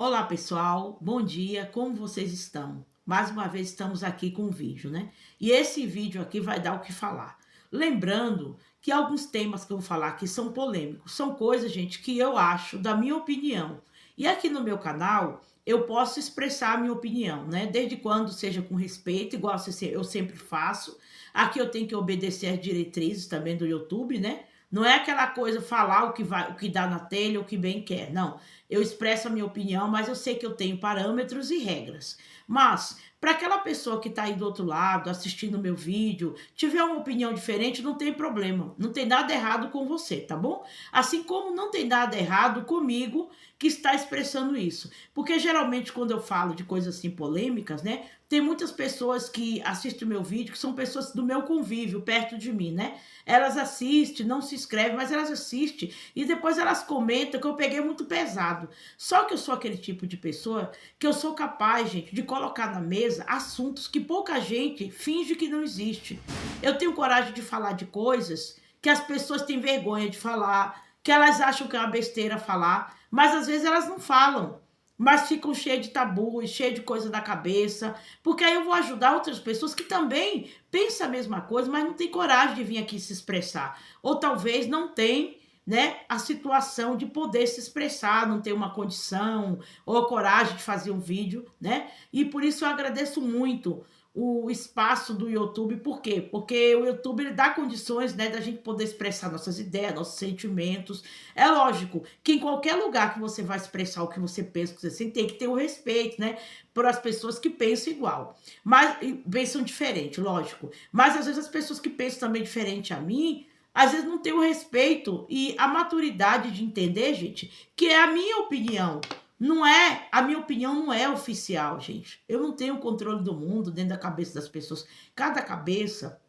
Olá pessoal, bom dia, como vocês estão? Mais uma vez estamos aqui com um vídeo, né? E esse vídeo aqui vai dar o que falar. Lembrando que alguns temas que eu vou falar aqui são polêmicos, são coisas, gente, que eu acho, da minha opinião. E aqui no meu canal eu posso expressar a minha opinião, né? Desde quando seja com respeito, igual eu sempre faço. Aqui eu tenho que obedecer às diretrizes também do YouTube, né? Não é aquela coisa falar o que dá na telha, o que bem quer, não. Eu expresso a minha opinião, mas eu sei que eu tenho parâmetros e regras. Mas, para aquela pessoa que está aí do outro lado, assistindo o meu vídeo, tiver uma opinião diferente, não tem problema. Não tem nada errado com você, tá bom? Assim como não tem nada errado comigo que está expressando isso. Porque geralmente quando eu falo de coisas assim polêmicas, né? Tem muitas pessoas que assistem o meu vídeo, que são pessoas do meu convívio, perto de mim, né? Elas assistem, não se inscrevem, mas elas assistem e depois elas comentam que eu peguei muito pesado. Só que eu sou aquele tipo de pessoa que eu sou capaz, gente, de colocar na mesa assuntos que pouca gente finge que não existe. Eu tenho coragem de falar de coisas que as pessoas têm vergonha de falar, que elas acham que é uma besteira falar, mas às vezes elas não falam. Mas ficam cheias de tabus, cheias de coisa na cabeça, porque aí eu vou ajudar outras pessoas que também pensam a mesma coisa, mas não tem coragem de vir aqui se expressar. Ou talvez não tem, né, a situação de poder se expressar, não ter uma condição ou a coragem de fazer um vídeo, né? E por isso eu agradeço muito o espaço do YouTube. Por quê? Porque o YouTube ele dá condições, né, da gente poder expressar nossas ideias, nossos sentimentos. É lógico que em qualquer lugar que você vai expressar o que você pensa, que você sente, tem que ter o respeito, né, por as pessoas que pensam igual, mas pensam diferente, lógico. Mas às vezes as pessoas que pensam também diferente a mim, às vezes não tem o respeito e a maturidade de entender, gente, que é a minha opinião. Não é, a minha opinião não é oficial, gente. Eu não tenho controle do mundo dentro da cabeça das pessoas. Cada cabeça,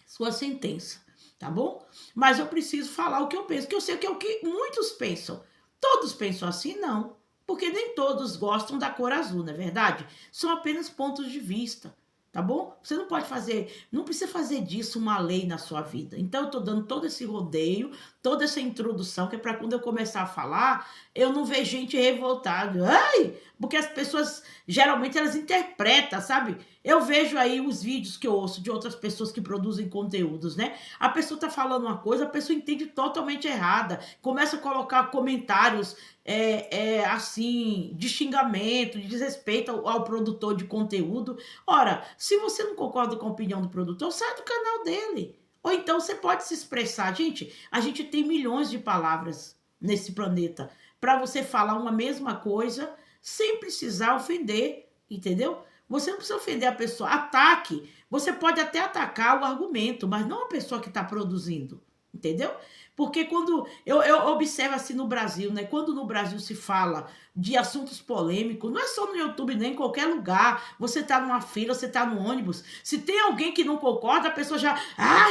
sua sentença, tá bom? Mas eu preciso falar o que eu penso, que eu sei que é o que muitos pensam. Todos pensam assim? Não. Porque nem todos gostam da cor azul, não é verdade? São apenas pontos de vista. Tá bom? Você não pode fazer, não precisa fazer disso uma lei na sua vida. Então, eu tô dando todo esse rodeio, toda essa introdução, que é para quando eu começar a falar, eu não ver gente revoltada. Ai! Porque as pessoas, geralmente, elas interpretam, sabe? Eu vejo aí os vídeos que eu ouço de outras pessoas que produzem conteúdos, né? A pessoa tá falando uma coisa, a pessoa entende totalmente errada. Começa a colocar comentários assim, de xingamento, de desrespeito ao produtor de conteúdo. Ora, se você não concorda com a opinião do produtor, sai do canal dele. Ou então você pode se expressar. Gente, a gente tem milhões de palavras nesse planeta para você falar uma mesma coisa sem precisar ofender, entendeu? Você não precisa ofender a pessoa. Ataque. Você pode até atacar o argumento, mas não a pessoa que está produzindo. Entendeu? Porque quando eu observo assim no Brasil, né? Quando no Brasil se fala de assuntos polêmicos, não é só no YouTube, nem em qualquer lugar. Você tá numa fila, você tá no ônibus. Se tem alguém que não concorda, a pessoa já. Ah,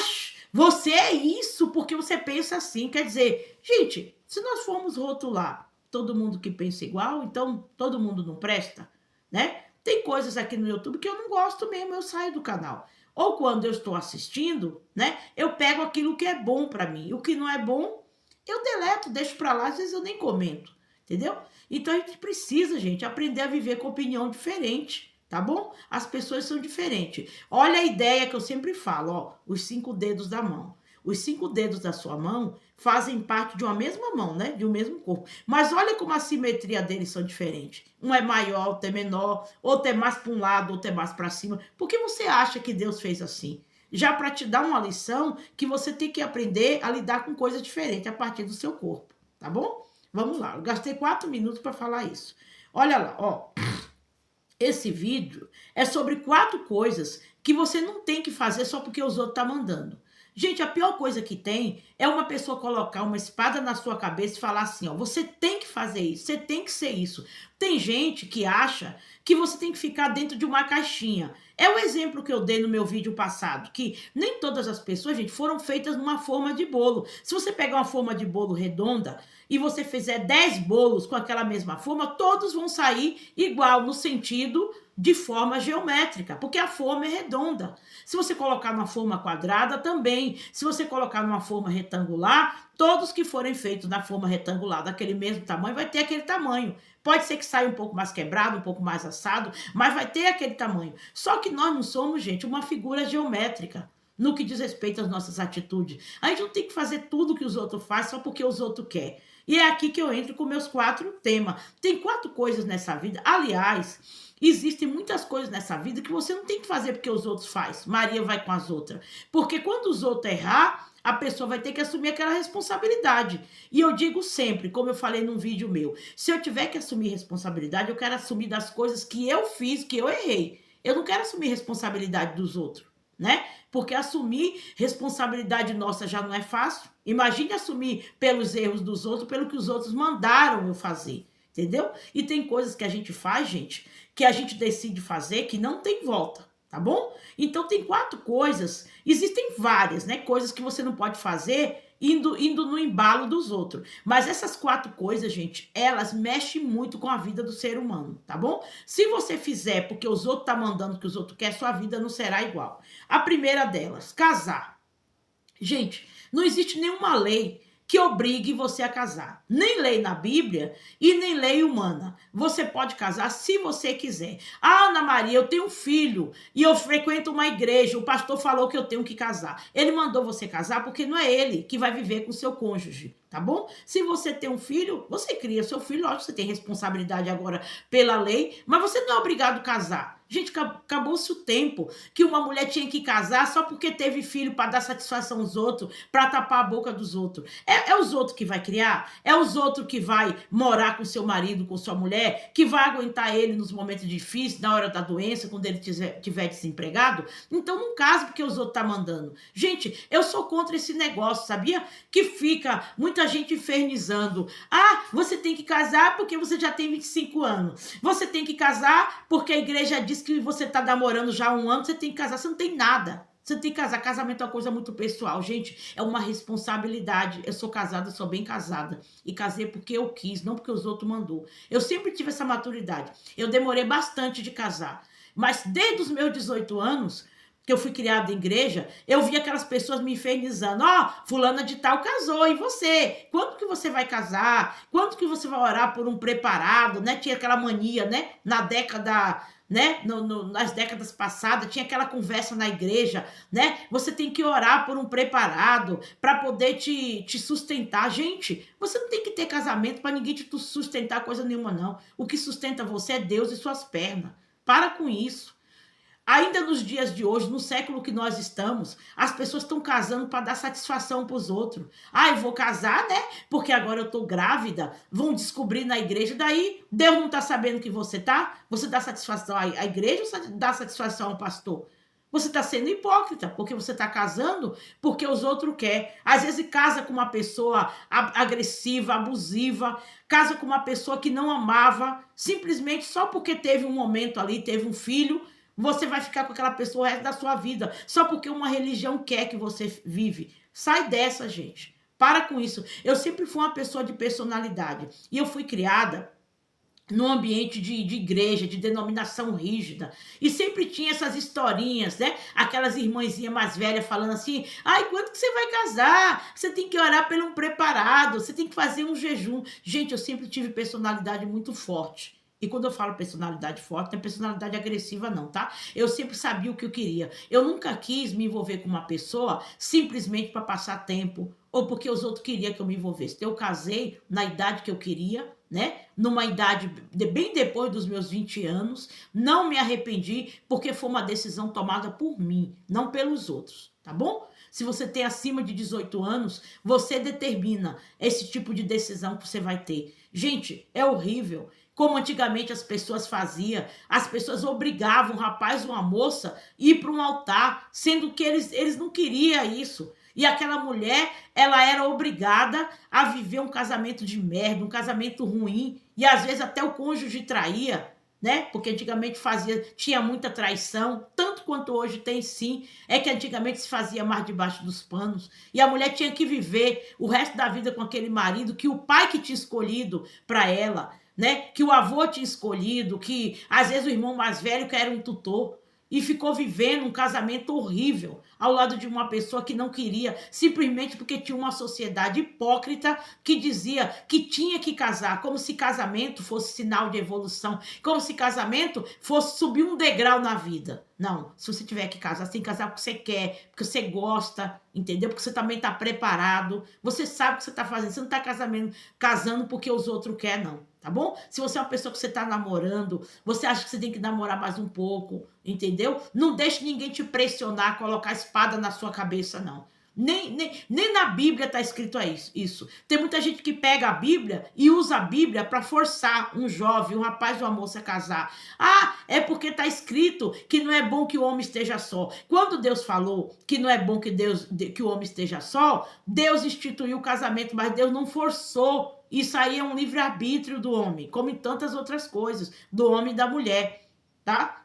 você é isso porque você pensa assim. Quer dizer, gente, se nós formos rotular todo mundo que pensa igual, então todo mundo não presta, né? Tem coisas aqui no YouTube que eu não gosto mesmo, eu saio do canal. Ou quando eu estou assistindo, né? Eu pego aquilo que é bom para mim. O que não é bom, eu deleto, deixo para lá, às vezes eu nem comento, entendeu? Então a gente precisa, gente, aprender a viver com opinião diferente, tá bom? As pessoas são diferentes. Olha a ideia que eu sempre falo, ó, os 5 dedos da mão. Os 5 dedos da sua mão fazem parte de uma mesma mão, né? De um mesmo corpo. Mas olha como a simetria deles são diferentes. Um é maior, outro é menor, outro é mais para um lado, outro é mais para cima. Por que você acha que Deus fez assim? Já para te dar uma lição que você tem que aprender a lidar com coisas diferentes a partir do seu corpo, tá bom? Vamos lá, eu gastei 4 minutos para falar isso. Olha lá, ó. Esse vídeo é sobre 4 coisas que você não tem que fazer só porque os outros estão mandando. Gente, a pior coisa que tem é uma pessoa colocar uma espada na sua cabeça e falar assim, ó, você tem que fazer isso, você tem que ser isso. Tem gente que acha que você tem que ficar dentro de uma caixinha. É o exemplo que eu dei no meu vídeo passado, que nem todas as pessoas, gente, foram feitas numa forma de bolo. Se você pegar uma forma de bolo redonda e você fizer 10 bolos com aquela mesma forma, todos vão sair igual no sentido de forma geométrica, porque a forma é redonda. Se você colocar numa forma quadrada, também. Se você colocar numa forma retangular, Todos que forem feitos na forma retangular, daquele mesmo tamanho, vai ter aquele tamanho. Pode ser que saia um pouco mais quebrado, um pouco mais assado, mas vai ter aquele tamanho. Só que nós não somos, gente, uma figura geométrica no que diz respeito às nossas atitudes. A gente não tem que fazer tudo que os outros fazem só porque os outros querem. E é aqui que eu entro com meus 4 temas. Tem 4 coisas nessa vida. Aliás, existem muitas coisas nessa vida que você não tem que fazer porque os outros fazem. Maria vai com as outras. Porque quando os outros errar, a pessoa vai ter que assumir aquela responsabilidade. E eu digo sempre, como eu falei num vídeo meu, se eu tiver que assumir responsabilidade, eu quero assumir das coisas que eu fiz, que eu errei. Eu não quero assumir responsabilidade dos outros, né? Porque assumir responsabilidade nossa já não é fácil. Imagine assumir pelos erros dos outros, pelo que os outros mandaram eu fazer, entendeu? E tem coisas que a gente faz, gente, que a gente decide fazer que não tem volta, tá bom? Então tem 4 coisas, existem várias, né, coisas que você não pode fazer indo no embalo dos outros. Mas essas 4 coisas, gente, elas mexem muito com a vida do ser humano, tá bom? Se você fizer porque os outros tá mandando o que os outros querem, sua vida não será igual. A primeira delas, casar. Gente, não existe nenhuma lei que obrigue você a casar. Nem lei na Bíblia e nem lei humana. Você pode casar se você quiser. Ah, Ana Maria, eu tenho um filho e eu frequento uma igreja. O pastor falou que eu tenho que casar. Ele mandou você casar porque não é ele que vai viver com o seu cônjuge, tá bom? Se você tem um filho, você cria seu filho. Lógico, você tem responsabilidade agora pela lei, mas você não é obrigado a casar. Gente, acabou-se o tempo que uma mulher tinha que casar só porque teve filho para dar satisfação aos outros, para tapar a boca dos outros. É os outros que vai criar? É os outros que vai morar com seu marido, com sua mulher, que vai aguentar ele nos momentos difíceis, na hora da doença, quando ele tiver desempregado? Então não case porque os outros tá mandando. Gente, eu sou contra esse negócio, sabia? Que fica muita gente infernizando. Ah, você tem que casar porque você já tem 25 anos. Você tem que casar porque a igreja diz que você tá namorando já há 1 ano, você tem que casar. Você não tem nada. Você tem que casar. Casamento é uma coisa muito pessoal. Gente, é uma responsabilidade. Eu sou casada, sou bem casada. E casei porque eu quis, não porque os outros mandou. Eu sempre tive essa maturidade. Eu demorei bastante de casar. Mas desde os meus 18 anos, que eu fui criada em igreja, eu vi aquelas pessoas me infernizando. Ó, fulana de tal casou, e você? Quando que você vai casar? Quando que você vai orar por um preparado, né? Tinha aquela mania, né? Na década, né? Nas décadas passadas, tinha aquela conversa na igreja, né? Você tem que orar por um preparado para poder te sustentar. Gente, você não tem que ter casamento para ninguém te sustentar coisa nenhuma, não. O que sustenta você é Deus e suas pernas. Para com isso. Ainda nos dias de hoje, no século que nós estamos, as pessoas estão casando para dar satisfação para os outros. Ah, eu vou casar, né? Porque agora eu estou grávida. Vão descobrir na igreja. Daí, Deus não está sabendo que você tá? Você dá satisfação à igreja ou dá satisfação ao pastor? Você está sendo hipócrita, porque você está casando porque os outros querem. Às vezes casa com uma pessoa agressiva, abusiva, casa com uma pessoa que não amava, simplesmente só porque teve um momento ali, teve um filho. Você vai ficar com aquela pessoa o resto da sua vida, só porque uma religião quer que você vive. Sai dessa, gente. Para com isso. Eu sempre fui uma pessoa de personalidade. E eu fui criada num ambiente de igreja, de denominação rígida. E sempre tinha essas historinhas, né? Aquelas irmãzinhas mais velhas falando assim, ai, quando que você vai casar? Você tem que orar por um preparado, você tem que fazer um jejum. Gente, eu sempre tive personalidade muito forte. E quando eu falo personalidade forte, não é personalidade agressiva não, tá? Eu sempre sabia o que eu queria. Eu nunca quis me envolver com uma pessoa simplesmente para passar tempo ou porque os outros queriam que eu me envolvesse. Eu casei na idade que eu queria, né? Numa idade bem depois dos meus 20 anos. Não me arrependi porque foi uma decisão tomada por mim, não pelos outros, tá bom? Se você tem acima de 18 anos, você determina esse tipo de decisão que você vai ter. Gente, é horrível. Como antigamente as pessoas faziam, as pessoas obrigavam um rapaz ou uma moça a ir para um altar, sendo que eles não queriam isso. E aquela mulher, ela era obrigada a viver um casamento de merda, um casamento ruim, e às vezes até o cônjuge traía, né? Porque antigamente tinha muita traição, tanto quanto hoje tem sim, é que antigamente se fazia mais debaixo dos panos, e a mulher tinha que viver o resto da vida com aquele marido que o pai que tinha escolhido para ela, né? Que o avô tinha escolhido, que às vezes o irmão mais velho que era um tutor. e ficou vivendo um casamento horrível ao lado de uma pessoa que não queria, simplesmente porque tinha uma sociedade hipócrita que dizia que tinha que casar, como se casamento fosse sinal de evolução, como se casamento fosse subir um degrau na vida. Não, se você tiver que casar, você tem que casar porque você quer, porque você gosta, entendeu? Porque você também está preparado, você sabe o que você está fazendo, você não está casando porque os outros querem, não, tá bom? Se você é uma pessoa que você está namorando, você acha que você tem que namorar mais um pouco, entendeu? Não deixe ninguém te pressionar, colocar espada na sua cabeça, não. Nem na Bíblia está escrito isso. Tem muita gente que pega a Bíblia e usa a Bíblia para forçar um jovem, um rapaz ou uma moça a casar. Ah, é porque está escrito que não é bom que o homem esteja só. Quando Deus falou que não é bom que o homem esteja só, Deus instituiu o casamento, mas Deus não forçou. Isso aí é um livre-arbítrio do homem, como em tantas outras coisas, do homem e da mulher, tá?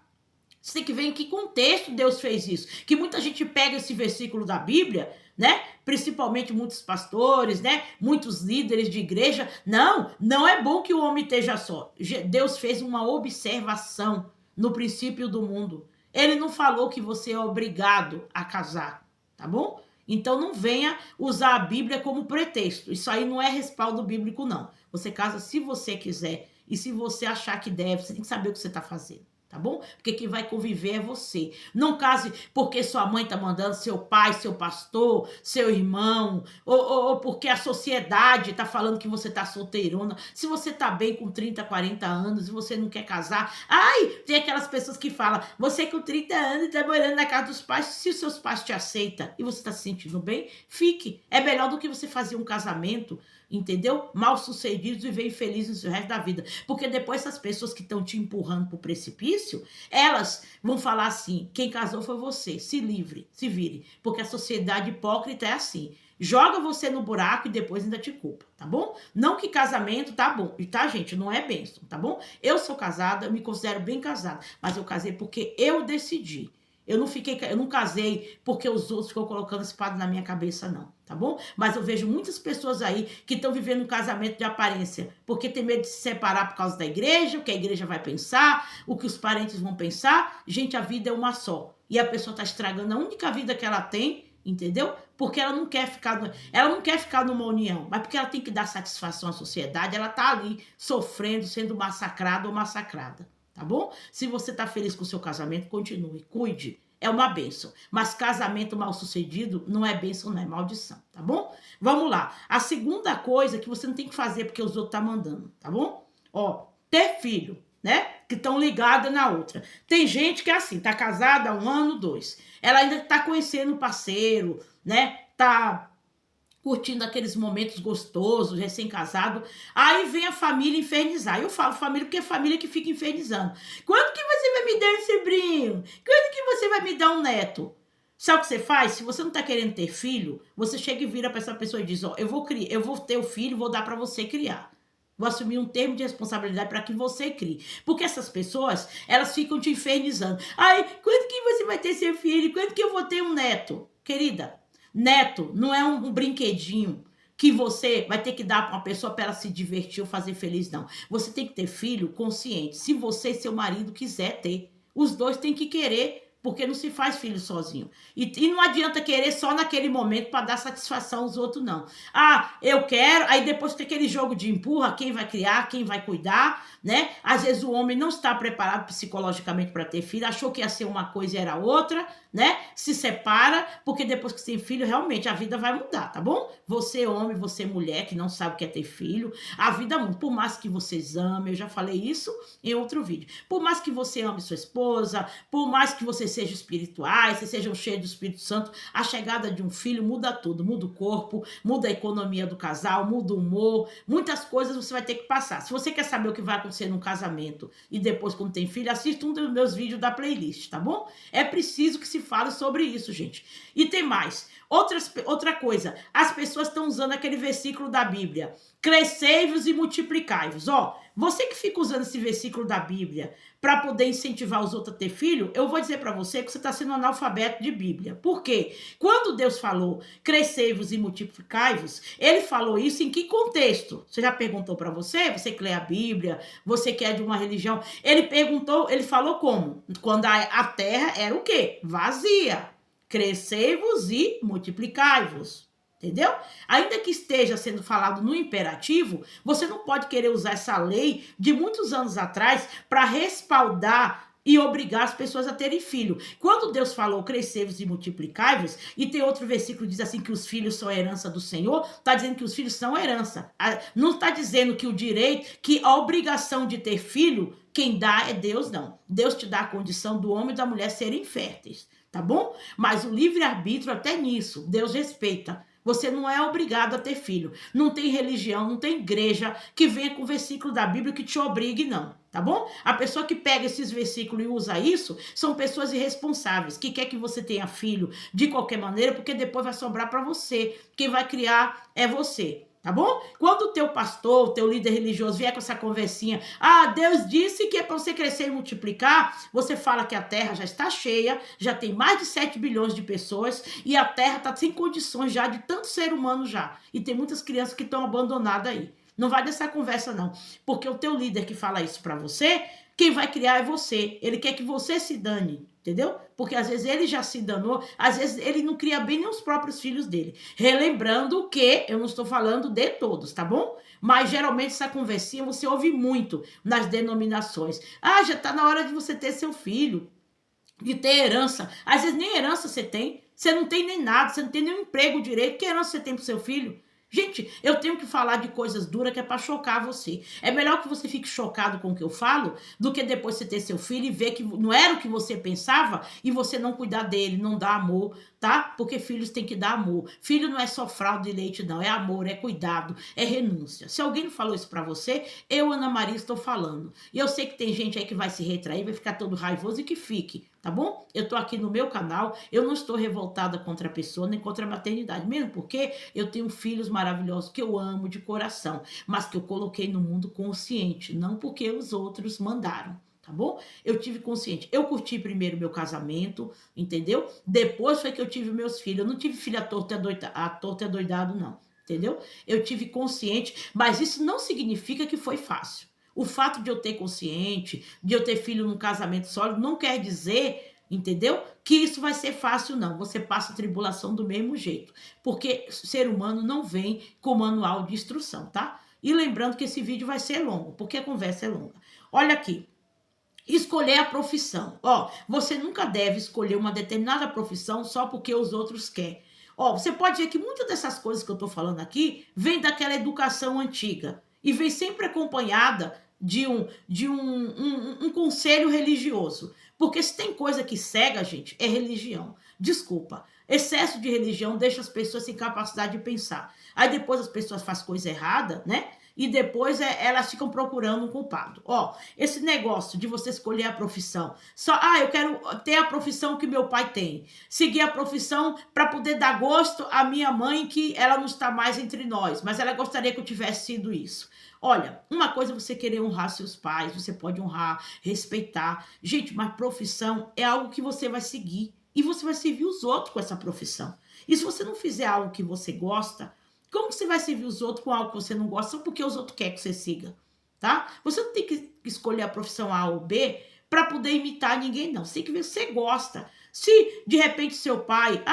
Você tem que ver em que contexto Deus fez isso. Que muita gente pega esse versículo da Bíblia, né? Principalmente muitos pastores, né? Muitos líderes de igreja. Não é bom que o homem esteja só. Deus fez uma observação no princípio do mundo. Ele não falou que você é obrigado a casar, tá bom? Então não venha usar a Bíblia como pretexto. Isso aí não é respaldo bíblico, não. Você casa se você quiser e se você achar que deve, você tem que saber o que você está fazendo. Tá bom? Porque quem vai conviver é você. Não case porque sua mãe tá mandando, seu pai, seu pastor, seu irmão, ou porque a sociedade tá falando que você tá solteirona. Se você tá bem com 30, 40 anos e você não quer casar. Ai, tem aquelas pessoas que falam, você com 30 anos tá morando na casa dos pais, se os seus pais te aceitam e você tá se sentindo bem, fique. É melhor do que você fazer um casamento, entendeu? Mal sucedidos e viver infelizes o resto da vida. Porque depois essas pessoas que estão te empurrando pro precipício, elas vão falar assim, quem casou foi você, se livre, se vire. Porque a sociedade hipócrita é assim, joga você no buraco e depois ainda te culpa, tá bom? Não que casamento tá bom, tá gente, não é bênção, tá bom? Eu sou casada, eu me considero bem casada, mas eu casei porque eu decidi. Eu não casei porque os outros ficam colocando espada na minha cabeça, não, tá bom? Mas eu vejo muitas pessoas aí que estão vivendo um casamento de aparência, porque tem medo de se separar por causa da igreja, o que a igreja vai pensar, o que os parentes vão pensar. Gente, a vida é uma só. E a pessoa está estragando a única vida que ela tem, entendeu? Porque ela não quer ficar numa união, mas porque ela tem que dar satisfação à sociedade, ela tá ali sofrendo, sendo massacrada ou massacrada. Tá bom? Se você tá feliz com o seu casamento, continue, cuide. É uma bênção. Mas casamento mal sucedido não é bênção, não é maldição, tá bom? Vamos lá. A segunda coisa que você não tem que fazer porque os outros tá mandando, tá bom? Ó, ter filho, né? Que estão ligadas na outra. Tem gente que é assim, tá casada há 1 ano, 2. Ela ainda tá conhecendo o parceiro, né? Tá curtindo aqueles momentos gostosos, recém-casado, aí vem a família infernizar. Eu falo família porque é família que fica infernizando. Quando que você vai me dar um sobrinho? Quando que você vai me dar um neto? Sabe o que você faz? Se você não tá querendo ter filho, você chega e vira para essa pessoa e diz, ó, eu vou ter o filho, vou dar para você criar. Vou assumir um termo de responsabilidade para que você crie. Porque essas pessoas, elas ficam te infernizando. Ai, quando que você vai ter seu filho? Quando que eu vou ter um neto? Querida, neto não é um brinquedinho que você vai ter que dar para uma pessoa para ela se divertir ou fazer feliz, não. Você tem que ter filho consciente. Se você e seu marido quiser ter, os dois têm que querer, porque não se faz filho sozinho. E não adianta querer só naquele momento para dar satisfação aos outros, não. Ah, eu quero, aí depois tem aquele jogo de empurra, quem vai criar, quem vai cuidar, né? Às vezes o homem não está preparado psicologicamente para ter filho, achou que ia ser uma coisa e era outra, né? Se separa, porque depois que tem filho, realmente a vida vai mudar, tá bom? Você homem, você mulher que não sabe o que é ter filho, a vida muda. Por mais que vocês amem, eu já falei isso em outro vídeo. Por mais que você ame sua esposa, por mais que vocês sejam espirituais, vocês sejam cheios do Espírito Santo, a chegada de um filho muda tudo, muda o corpo, muda a economia do casal, muda o humor, muitas coisas você vai ter que passar. Se você quer saber o que vai acontecer num casamento e depois quando tem filho, assista um dos meus vídeos da playlist, tá bom? É preciso que se fale sobre isso, gente. E tem mais. Outra coisa, as pessoas estão usando aquele versículo da Bíblia, crescei-vos e multiplicai-vos. Ó, Você que fica usando esse versículo da Bíblia para poder incentivar os outros a ter filho, eu vou dizer para você que você está sendo analfabeto de Bíblia. Por quê? Quando Deus falou, crescei-vos e multiplicai-vos, ele falou isso em que contexto? Você já perguntou para você? Você que lê a Bíblia, você que é de uma religião. Ele perguntou, ele falou como? Quando a terra era o quê? Vazia. Crescei-vos e multiplicai-vos. Entendeu? Ainda que esteja sendo falado no imperativo, você não pode querer usar essa lei de muitos anos atrás para respaldar e obrigar as pessoas a terem filho. Quando Deus falou crescei-vos e multiplicai-vos, e tem outro versículo que diz assim que os filhos são a herança do Senhor, está dizendo que os filhos são a herança. Não está dizendo que o direito, que a obrigação de ter filho, quem dá é Deus, não. Deus te dá a condição do homem e da mulher serem férteis, tá bom? Mas o livre-arbítrio até nisso, Deus respeita. Você não é obrigado a ter filho. Não tem religião, não tem igreja que venha com o versículo da Bíblia que te obrigue, não. Tá bom? A pessoa que pega esses versículos e usa isso são pessoas irresponsáveis, que quer que você tenha filho de qualquer maneira, porque depois vai sobrar para você. Quem vai criar é você. Tá bom? Quando o teu pastor, o teu líder religioso vier com essa conversinha, Deus disse que é para você crescer e multiplicar, você fala que a terra já está cheia, já tem mais de 7 bilhões de pessoas e a terra está sem condições já de tanto ser humano já. E tem muitas crianças que estão abandonadas aí. Não vai dessa conversa não, porque o teu líder que fala isso para você, quem vai criar é você. Ele quer que você se dane, entendeu? Porque às vezes ele já se danou, às vezes ele não cria bem nem os próprios filhos dele. Relembrando que eu não estou falando de todos, tá bom? Mas geralmente essa conversinha você ouve muito nas denominações. Já está na hora de você ter seu filho, de ter herança. Às vezes nem herança você tem, você não tem nem nada, você não tem nenhum emprego direito. Que herança você tem pro seu filho? Gente, eu tenho que falar de coisas duras que é para chocar você. É melhor que você fique chocado com o que eu falo do que depois você ter seu filho e ver que não era o que você pensava e você não cuidar dele, não dar amor, tá? Porque filhos têm que dar amor. Filho não é só fralda de leite, não. É amor, é cuidado, é renúncia. Se alguém não falou isso para você, eu, Ana Maria, estou falando. E eu sei que tem gente aí que vai se retrair, vai ficar todo raivoso e que fique, tá bom? Eu tô aqui no meu canal, eu não estou revoltada contra a pessoa, nem contra a maternidade, mesmo porque eu tenho filhos maravilhosos que eu amo de coração, mas que eu coloquei no mundo consciente, não porque os outros mandaram. Tá bom? Eu tive consciente. Eu curti primeiro meu casamento, entendeu? Depois foi que eu tive meus filhos. Eu não tive filho à torta e adoidado, não. Entendeu? Eu tive consciente, mas isso não significa que foi fácil. O fato de eu ter consciente, de eu ter filho num casamento sólido, não quer dizer, entendeu? Que isso vai ser fácil, não. Você passa a tribulação do mesmo jeito. Porque ser humano não vem com manual de instrução, tá? E lembrando que esse vídeo vai ser longo, porque a conversa é longa. Olha aqui. Escolher a profissão. Você nunca deve escolher uma determinada profissão só porque os outros querem. Você pode ver que muitas dessas coisas que eu estou falando aqui vem daquela educação antiga e vem sempre acompanhada de um conselho religioso. Porque se tem coisa que cega, gente, é religião. Desculpa. Excesso de religião deixa as pessoas sem capacidade de pensar. Aí depois as pessoas fazem coisa errada, né? E depois elas ficam procurando um culpado. Esse negócio de você escolher a profissão. Eu quero ter a profissão que meu pai tem. Seguir a profissão para poder dar gosto à minha mãe, que ela não está mais entre nós, mas ela gostaria que eu tivesse sido isso. Olha, uma coisa é você querer honrar seus pais, você pode honrar, respeitar. Gente, mas profissão é algo que você vai seguir. E você vai servir os outros com essa profissão. E se você não fizer algo que você gosta, como que você vai servir os outros com algo que você não gosta só porque os outros querem que você siga, tá? Você não tem que escolher a profissão A ou B para poder imitar ninguém, não. Você tem que ver se você gosta. Se, de repente, seu pai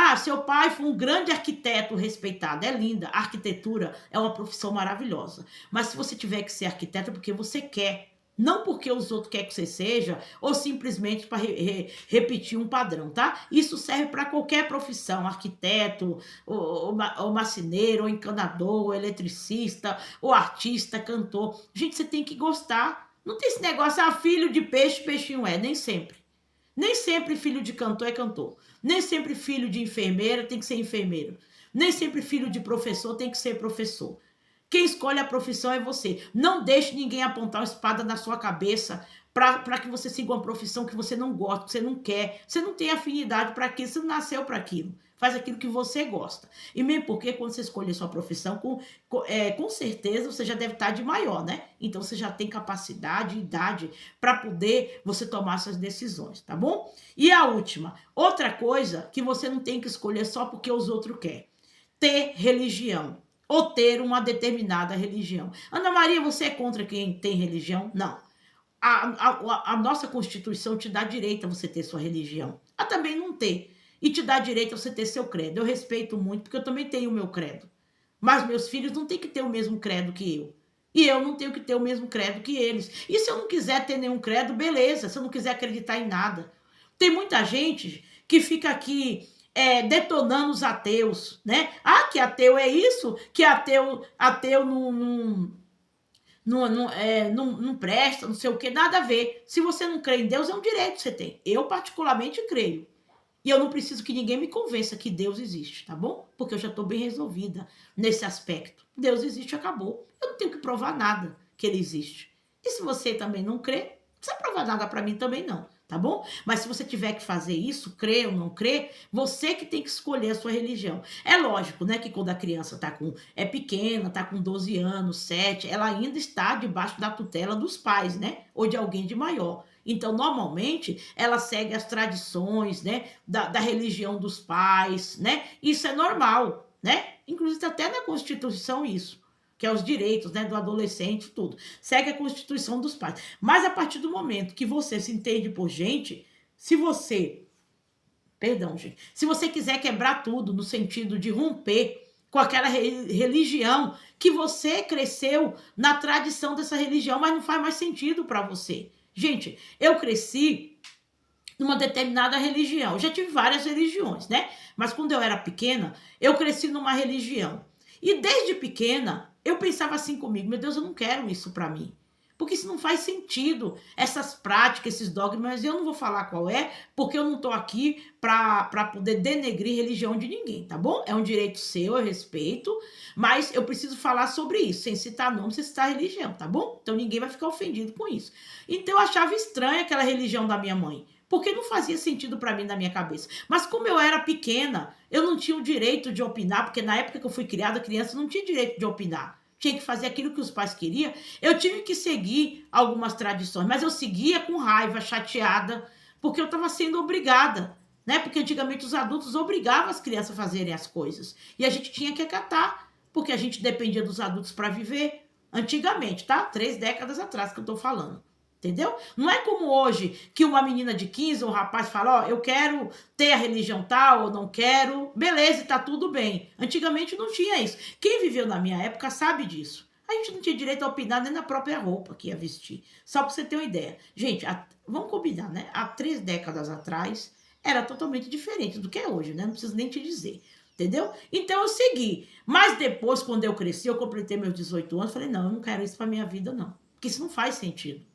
foi um grande arquiteto respeitado, é linda, a arquitetura é uma profissão maravilhosa. Mas se você tiver que ser arquiteto é porque você quer, não porque os outros querem que você seja, ou simplesmente para repetir um padrão, tá? Isso serve para qualquer profissão, arquiteto, ou marceneiro, ou encanador, ou eletricista, ou artista, cantor. Gente, você tem que gostar. Não tem esse negócio, filho de peixe, peixinho é, nem sempre. Nem sempre filho de cantor é cantor. Nem sempre filho de enfermeira tem que ser enfermeiro. Nem sempre filho de professor tem que ser professor. Quem escolhe a profissão é você. Não deixe ninguém apontar uma espada na sua cabeça para que você siga uma profissão que você não gosta, que você não quer, você não tem afinidade para aquilo, você não nasceu para aquilo. Faz aquilo que você gosta. E mesmo porque quando você escolher sua profissão, com certeza você já deve estar de maior, né? Então você já tem capacidade, idade para poder você tomar suas decisões, tá bom? E a última, outra coisa que você não tem que escolher só porque os outros querem. Ter religião ou ter uma determinada religião. Ana Maria, você é contra quem tem religião? Não. A nossa Constituição te dá direito a você ter sua religião. A também não ter. E te dá direito a você ter seu credo. Eu respeito muito, porque eu também tenho o meu credo. Mas meus filhos não têm que ter o mesmo credo que eu. E eu não tenho que ter o mesmo credo que eles. E se eu não quiser ter nenhum credo, beleza. Se eu não quiser acreditar em nada. Tem muita gente que fica aqui detonando os ateus, né? Ah, que ateu é isso, que ateu não presta, não sei o que, nada a ver. Se você não crê em Deus, é um direito que você tem. Eu, particularmente, creio. E eu não preciso que ninguém me convença que Deus existe, tá bom? Porque eu já estou bem resolvida nesse aspecto. Deus existe, acabou. Eu não tenho que provar nada que ele existe. E se você também não crê, não precisa provar nada para mim também não, tá bom? Mas se você tiver que fazer isso, crer ou não crer, você que tem que escolher a sua religião. É lógico, né, que quando a criança é pequena, tá com 12 anos, 7, ela ainda está debaixo da tutela dos pais, né? Ou de alguém de maior. Então, normalmente, ela segue as tradições, né, da religião dos pais, né? Isso é normal, né? Inclusive, até na Constituição isso, que é os direitos, né, do adolescente, tudo. Segue a Constituição dos pais. Mas a partir do momento que você se entende por gente, se você, perdão, gente, se você quiser quebrar tudo no sentido de romper com aquela religião que você cresceu na tradição dessa religião, mas não faz mais sentido para você. Gente, eu cresci numa determinada religião. Eu já tive várias religiões, né? Mas quando eu era pequena, eu cresci numa religião. E desde pequena, eu pensava assim comigo, meu Deus, eu não quero isso para mim. Porque isso não faz sentido, essas práticas, esses dogmas, eu não vou falar qual é, porque eu não estou aqui para poder denegrir religião de ninguém, tá bom? É um direito seu, eu respeito, mas eu preciso falar sobre isso, sem citar nome, sem citar religião, tá bom? Então ninguém vai ficar ofendido com isso. Então eu achava estranha aquela religião da minha mãe, porque não fazia sentido para mim na minha cabeça. Mas como eu era pequena, eu não tinha o direito de opinar, porque na época que eu fui criada, criança não tinha direito de opinar. Tinha que fazer aquilo que os pais queriam. Eu tive que seguir algumas tradições, mas eu seguia com raiva, chateada, porque eu estava sendo obrigada, né? Porque antigamente os adultos obrigavam as crianças a fazerem as coisas. E a gente tinha que acatar, porque a gente dependia dos adultos para viver. Antigamente, tá? 3 décadas atrás que eu tô falando. Entendeu? Não é como hoje, que uma menina de 15 ou um rapaz fala, ó, eu quero ter a religião tal ou não quero, beleza, tá tudo bem. Antigamente não tinha isso. Quem viveu na minha época sabe disso. A gente não tinha direito a opinar nem na própria roupa que ia vestir. Só pra você ter uma ideia. Gente, vamos combinar, né? Há 3 décadas atrás, era totalmente diferente do que é hoje, né? Não preciso nem te dizer. Entendeu? Então eu segui. Mas depois, quando eu cresci, eu completei meus 18 anos, falei, não, eu não quero isso pra minha vida, não. Porque isso não faz sentido.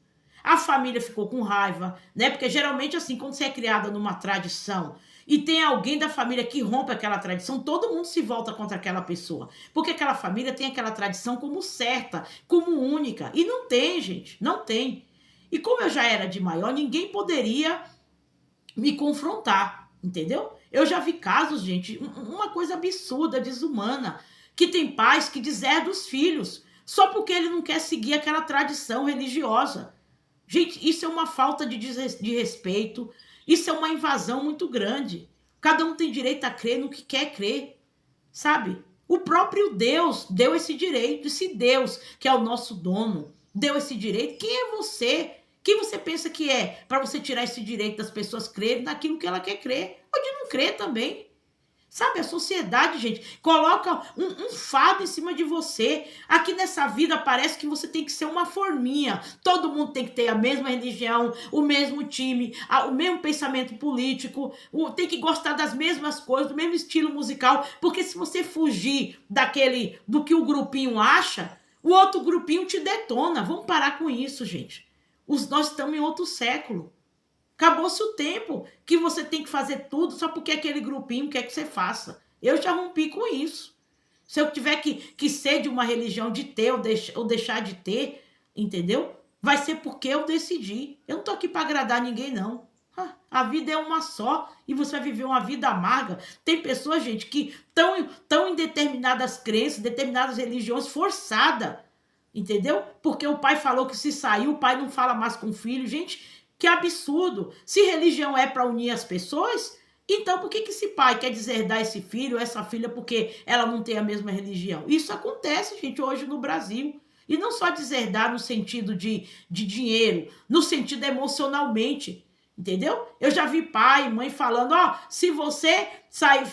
A família ficou com raiva, né? Porque geralmente, assim, quando você é criada numa tradição e tem alguém da família que rompe aquela tradição, todo mundo se volta contra aquela pessoa. Porque aquela família tem aquela tradição como certa, como única. E não tem, gente, não tem. E como eu já era de maior, ninguém poderia me confrontar, entendeu? Eu já vi casos, gente, uma coisa absurda, desumana, que tem pais que deserdam os filhos só porque ele não quer seguir aquela tradição religiosa. Gente, isso é uma falta de respeito, isso é uma invasão muito grande. Cada um tem direito a crer no que quer crer, sabe? O próprio Deus deu esse direito. E se Deus, que é o nosso dono, deu esse direito, quem é você? Quem você pensa que é para você tirar esse direito das pessoas crerem naquilo que ela quer crer? Ou de não crer também. Sabe, a sociedade, gente, coloca um fardo em cima de você. Aqui nessa vida parece que você tem que ser uma forminha. Todo mundo tem que ter a mesma religião, o mesmo time, o mesmo pensamento político, tem que gostar das mesmas coisas, do mesmo estilo musical. Porque se você fugir do que o grupinho acha, o outro grupinho te detona. Vamos parar com isso, gente. Nós estamos em outro século. Acabou-se o tempo que você tem que fazer tudo só porque aquele grupinho quer que você faça. Eu já rompi com isso. Se eu tiver que ser de uma religião, de ter ou deixar de ter, entendeu? vai ser porque eu decidi. Eu não tô aqui para agradar ninguém, não. A vida é uma só e você vai viver uma vida amarga. Tem pessoas, gente, que estão em determinadas crenças, determinadas religiões forçada, entendeu? Porque o pai falou que se sair, o pai não fala mais com o filho. Gente, que absurdo. Se religião é para unir as pessoas, então por que esse pai quer deserdar esse filho, essa filha, porque ela não tem a mesma religião? Isso acontece, gente, hoje no Brasil. E não só deserdar no sentido de dinheiro, no sentido emocionalmente. Entendeu? Eu já vi pai e mãe falando, se você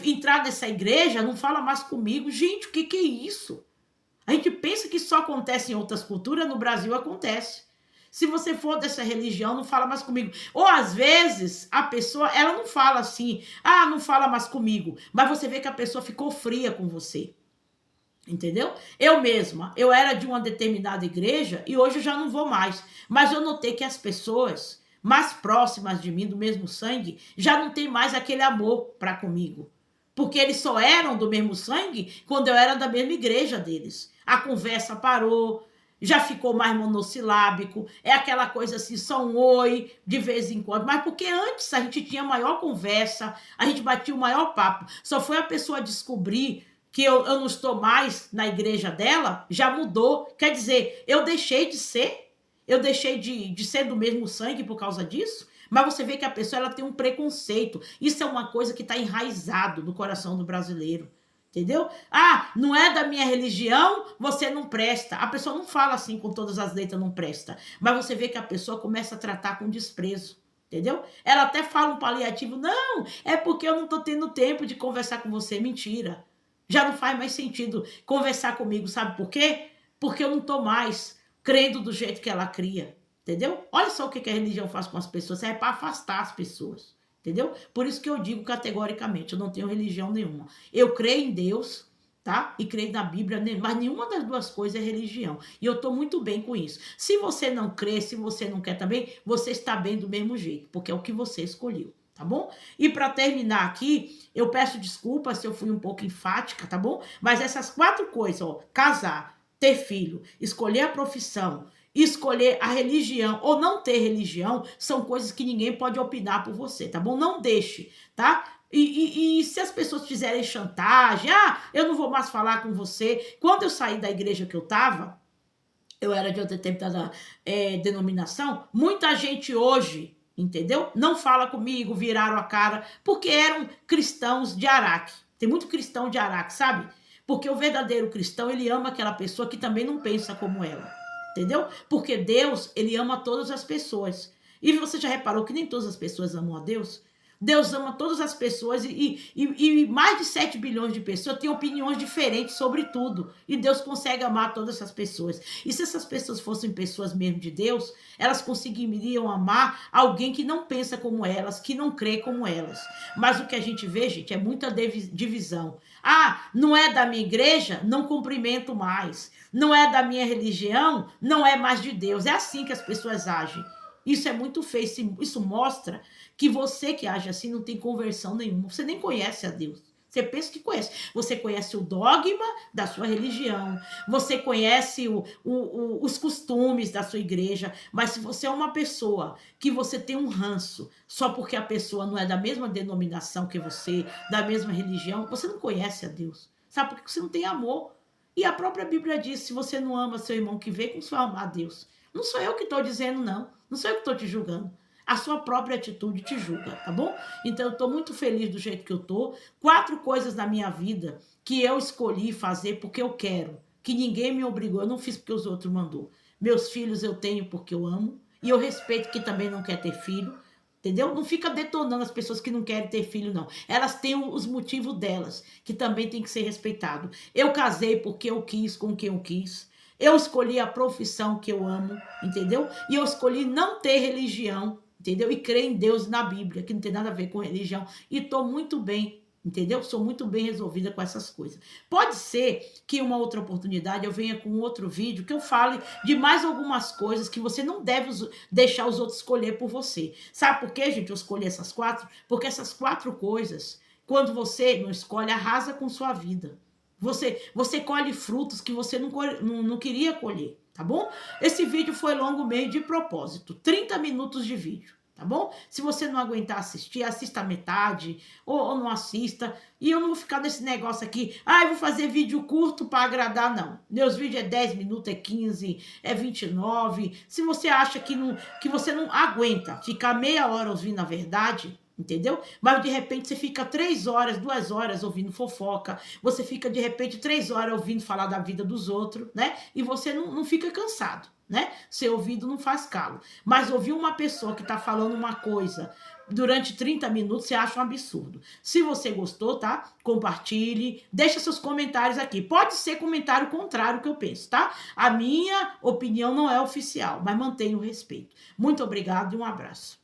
entrar nessa igreja, não fala mais comigo. Gente, o que é isso? A gente pensa que só acontece em outras culturas, no Brasil acontece. Se você for dessa religião, não fala mais comigo. Ou às vezes a pessoa, ela não fala assim, não fala mais comigo, mas você vê que a pessoa ficou fria com você. Entendeu? Eu mesma, eu era de uma determinada igreja e hoje eu já não vou mais. Mas eu notei que as pessoas mais próximas de mim, do mesmo sangue, já não tem mais aquele amor para comigo. Porque eles só eram do mesmo sangue quando eu era da mesma igreja deles. A conversa parou, já ficou mais monossilábico, é aquela coisa assim, só um oi de vez em quando. Mas porque antes a gente tinha maior conversa, a gente batia o maior papo. Só foi a pessoa descobrir que eu não estou mais na igreja dela, já mudou. Quer dizer, eu deixei de ser ser do mesmo sangue por causa disso, mas você vê que a pessoa ela tem um preconceito. Isso é uma coisa que está enraizado no coração do brasileiro. Entendeu? Não é da minha religião, você não presta. A pessoa não fala assim com todas as letras, não presta. Mas você vê que a pessoa começa a tratar com desprezo. Entendeu? Ela até fala um paliativo, não, é porque eu não estou tendo tempo de conversar com você. Mentira. Já não faz mais sentido conversar comigo, sabe por quê? Porque eu não estou mais crendo do jeito que ela cria, entendeu? Olha só o que a religião faz com as pessoas, é para afastar as pessoas, entendeu? Por isso que eu digo categoricamente, eu não tenho religião nenhuma. Eu creio em Deus, tá? E creio na Bíblia, mas nenhuma das duas coisas é religião. E eu tô muito bem com isso. Se você não crê, se você não quer também, você está bem do mesmo jeito, porque é o que você escolheu. Tá bom? E para terminar aqui, eu peço desculpas se eu fui um pouco enfática, tá bom? Mas essas 4 coisas, casar, ter filho, escolher a profissão, escolher a religião ou não ter religião, são coisas que ninguém pode opinar por você, tá bom? Não deixe, tá? E se as pessoas fizerem chantagem, eu não vou mais falar com você. Quando eu saí da igreja que eu tava, eu era de outra determinada denominação, muita gente hoje, entendeu? Não fala comigo, viraram a cara, porque eram cristãos de Araque. Tem muito cristão de Araque, sabe? Porque o verdadeiro cristão, ele ama aquela pessoa que também não pensa como ela. Entendeu? Porque Deus, ele ama todas as pessoas. E você já reparou que nem todas as pessoas amam a Deus? Deus ama todas as pessoas e mais de 7 bilhões de pessoas têm opiniões diferentes sobre tudo. E Deus consegue amar todas essas pessoas. E se essas pessoas fossem pessoas mesmo de Deus, elas conseguiriam amar alguém que não pensa como elas, que não crê como elas. Mas o que a gente vê, gente, é muita divisão. Não é da minha igreja? Não cumprimento mais. Não é da minha religião? Não é mais de Deus. É assim que as pessoas agem. Isso é muito feio. Isso mostra que você que age assim não tem conversão nenhuma. Você nem conhece a Deus. Você pensa que conhece. Você conhece o dogma da sua religião. Você conhece os costumes da sua igreja. Mas se você é uma pessoa que você tem um ranço só porque a pessoa não é da mesma denominação que você, da mesma religião, você não conhece a Deus. Sabe? Porque você não tem amor. E a própria Bíblia diz, se você não ama seu irmão que vê, como você vai amar a Deus? Não sou eu que estou dizendo, não. Não sou eu que estou te julgando. A sua própria atitude te julga, tá bom? Então, eu estou muito feliz do jeito que eu estou. 4 coisas na minha vida que eu escolhi fazer porque eu quero. Que ninguém me obrigou. Eu não fiz porque os outros mandou. Meus filhos eu tenho porque eu amo. E eu respeito quem também não quer ter filho. Entendeu? Não fica detonando as pessoas que não querem ter filho, não. Elas têm os motivos delas, que também tem que ser respeitado. Eu casei porque eu quis, com quem eu quis. Eu escolhi a profissão que eu amo, entendeu? E eu escolhi não ter religião, entendeu? E crer em Deus e na Bíblia, que não tem nada a ver com religião. E estou muito bem, entendeu? Sou muito bem resolvida com essas coisas. Pode ser que uma outra oportunidade eu venha com outro vídeo que eu fale de mais algumas coisas que você não deve deixar os outros escolher por você. Sabe por quê, gente, eu escolhi essas 4? Porque essas 4 coisas, quando você não escolhe, arrasa com sua vida. Você colhe frutos que você não queria colher. tá bom? Esse vídeo foi longo meio de propósito, 30 minutos de vídeo, tá bom? Se você não aguentar assistir, assista a metade ou não assista. E eu não vou ficar nesse negócio aqui, eu vou fazer vídeo curto para agradar, não. Meus vídeos é 10 minutos, é 15, é 29. Se você acha que você não aguenta ficar meia hora ouvindo a verdade, entendeu? Mas de repente você fica 3 horas, 2 horas ouvindo fofoca, você fica de repente 3 horas ouvindo falar da vida dos outros, né? E você não fica cansado, né? Seu ouvido não faz calo. Mas ouvir uma pessoa que tá falando uma coisa durante 30 minutos, você acha um absurdo. Se você gostou, tá? Compartilhe, deixa seus comentários aqui. Pode ser comentário contrário que eu penso, tá? A minha opinião não é oficial, mas mantenha o respeito. Muito obrigado e um abraço.